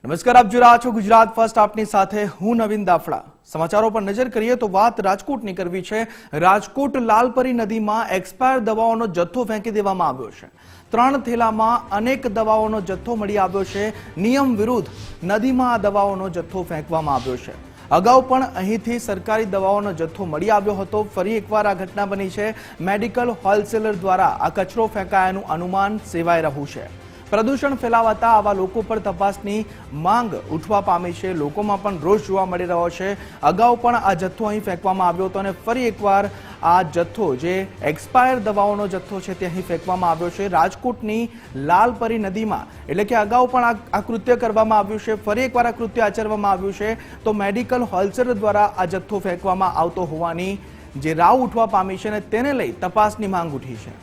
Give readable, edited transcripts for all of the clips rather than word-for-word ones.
નમસ્કાર, આપ જોઈ રહ્યા છો ગુજરાત ફર્સ્ટ. આપની સાથે હું નવીન દાફડા. સમાચારો પર નજર કરીએ તો વાત રાજકોટની કરવી છે. રાજકોટ લાલપરી નદીમાં એક્સપાયર દવાઓનો જથ્થો ફેંકી દેવામાં આવ્યો છે. 3 થેલામાં અનેક દવાઓનો જથ્થો મળી આવ્યો છે. નિયમ વિરુદ્ધ નદીમાં આ દવાઓનો જથ્થો ફેંકવામાં આવ્યો છે. અગાઉ પણ અહીંથી સરકારી દવાઓનો જથ્થો મળી આવ્યો હતો. ફરી એકવાર આ ઘટના બની છે. મેડિકલ હોલસેલર દ્વારા આ કચરો ફેંકાયાનું અનુમાન સેવાઈ રહ્યું છે. પ્રદૂષણ ફેલાવાતા આવા લોકો પર તપાસની માંગ ઉઠવા પામી છે. લોકોમાં પણ રોષ જોવા મળી રહ્યો છે. અગાઉ પણ આ જથ્થો અહીં ફેંકવામાં આવ્યો હતો અને ફરી એકવાર આ જથ્થો જે એક્સપાયર દવાઓનો જથ્થો છે તે અહીં ફેંકવામાં આવ્યો છે. રાજકોટની લાલપરી નદીમાં એટલે કે અગાઉ પણ આ કૃત્ય કરવામાં આવ્યું છે. ફરી એકવાર આ કૃત્ય આચરવામાં આવ્યું છે. તો મેડિકલ હોલસેલર દ્વારા આ જથ્થો ફેંકવામાં આવતો હોવાની જે રાવ ઉઠવા પામી છે અને તેને લઈ તપાસની માંગ ઉઠી છે.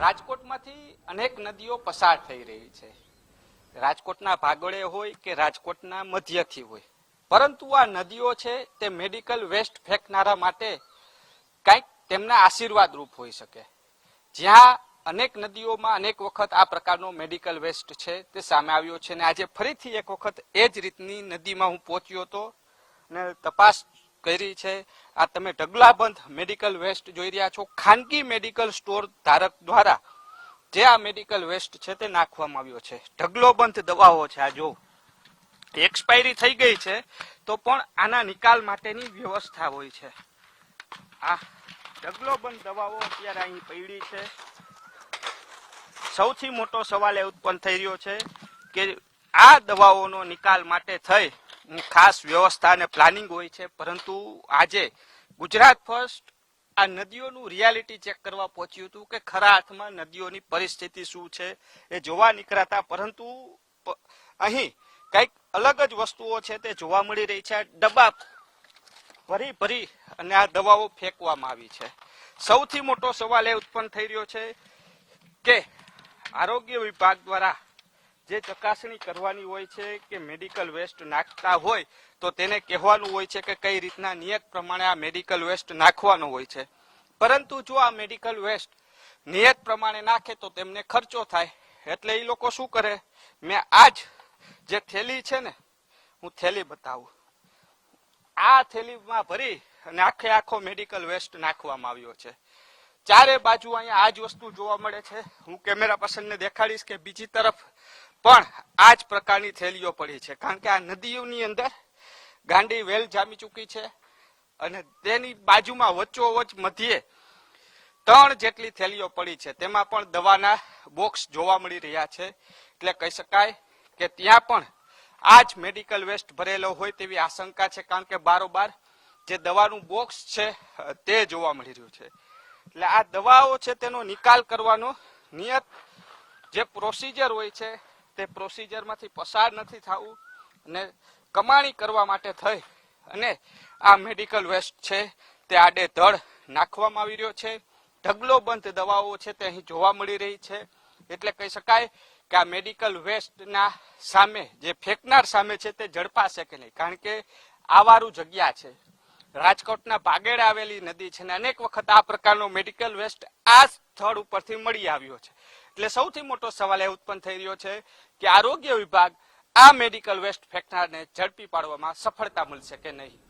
રાજકોટમાંથી અનેક નદીઓ પસાર થઈ રહી છે. રાજકોટના ભાગોળે હોય કે રાજકોટના મધ્યથી હોય, પરંતુ આ નદીઓ છે તે મેડિકલ વેસ્ટ ફેંકનારા માટે કંઈક તેમના આશીર્વાદ રૂપ હોઈ શકે. જ્યાં અનેક નદીઓમાં અનેક વખત આ પ્રકારનો મેડિકલ વેસ્ટ છે તે સામે આવ્યો છે અને આજે ફરીથી એક વખત એ જ રીતની નદીમાં હું પહોંચ્યો હતો અને તપાસ કરી છે. આ તમે ઢગલાબંધ મેડિકલ વેસ્ટ જોઈ રહ્યા છો. ખાનગી મેડિકલ સ્ટોર ધારક દ્વારા જે આ મેડિકલ વેસ્ટ છે તે નાખવામાં આવ્યો છે. ઢગલોબંધ દવાઓ છે. આ જો એક્સપાયરી થઈ ગઈ છે તો પણ આના નિકાલ માટેની વ્યવસ્થા હોય છે. આ ઢગલોબંધ દવાઓ અત્યારે અહીં પડી છે. સૌથી મોટો સવાલ એ ઉત્પન્ન થઈ રહ્યો છે કે આ દવાઓનો નિકાલ માટે થઈ ખાસ વ્યવસ્થા અને પ્લાનિંગ હોય છે, પરંતુ આજે ગુજરાત ફર્સ્ટ આ નદીઓનું રિયાલિટી ચેક કરવા પહોંચ્યું હતું કે ખરા અર્થમાં નદીઓની પરિસ્થિતિ શું છે એ જોવા નીકળ્યા, પરંતુ અહીં કંઈક અલગ જ વસ્તુઓ છે તે જોવા મળી રહી છે. ડબ્બા ભરી ભરી અને આ દવાઓ ફેંકવામાં આવી છે. સૌથી મોટો સવાલ એ ઉત્પન્ન થઈ રહ્યો છે કે આરોગ્ય વિભાગ દ્વારા જે ચકાસણી કરવાની હોય છે કે મેડિકલ વેસ્ટ નાખતા હોય તો તેને કહેવાનું હોય છે કે કઈ રીતના નિયત પ્રમાણે આ મેડિકલ વેસ્ટ નાખવાનો હોય છે. પરંતુ જો આ મેડિકલ વેસ્ટ નિયત પ્રમાણે નાખે તો તેમને ખર્ચો થાય, એટલે એ લોકો શું કરે, મેં આજ જે થેલી છે ને, હું થેલી બતાવું, આ થેલીમાં ભરી અને આખો મેડિકલ વેસ્ટ નાખવામાં આવ્યો છે. ચારે બાજુ અહીંયા આ જ વસ્તુ જોવા મળે છે. હું કેમેરા પર્સનને દેખાડીશ કે બીજી તરફ પણ આ જ પ્રકારની થેલીઓ પડી છે, કારણ કે આ નદીઓની અંદર ગાંડી વેલ જામી ચૂકી છે અને તેની બાજુમાં વચ્ચોવચ્ચ મધ્યે 3 જેટલી થેલીઓ પડી છે. તેમાં પણ દવાના બોક્સ જોવા મળી રહ્યા છે. એટલે કહી શકાય કે ત્યાં પણ આ જ મેડિકલ વેસ્ટ ભરેલો હોય તેવી આશંકા છે, કારણ કે બારોબાર જે દવાનું બોક્સ છે તે જોવા મળી રહ્યું છે. એટલે આ દવાઓ છે તેનો નિકાલ કરવાનો નિયત જે પ્રોસિજર હોય છે તે પ્રોસિજરમાંથી પસાર નથી થવું અને કમાણી કરવા માટે થઈ અને આ મેડિકલ વેસ્ટ છે તે આડેધડ નાખવામાં આવી રહ્યો છે. ઢગલોબંધ દવાઓ છે તે અહીં જોવા મળી રહી છે. એટલે કહી શકાય કે આ મેડિકલ વેસ્ટના સામે જે ફેંકનાર સામે છે તે ઝડપાશે કે નહીં, કારણ કે આવારું જગ્યા છે. રાજકોટના ભાગેડે આવેલી નદી છે ને અનેક વખત આ પ્રકારનો મેડિકલ વેસ્ટ આ સ્થળ ઉપરથી મળી આવ્યો છે. એટલે સૌથી મોટો સવાલ એ ઉત્પન્ન થઈ રહ્યો છે કે આરોગ્ય વિભાગ આ મેડિકલ વેસ્ટ ફેંકનારને ઝડપી પાડવામાં સફળતા મળશે કે નહીં.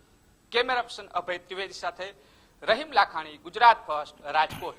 કેમેરા પર્સન અભય ત્રિવેદી સાથે રહીમ લાખાણી, ગુજરાત ફર્સ્ટ, રાજકોટ.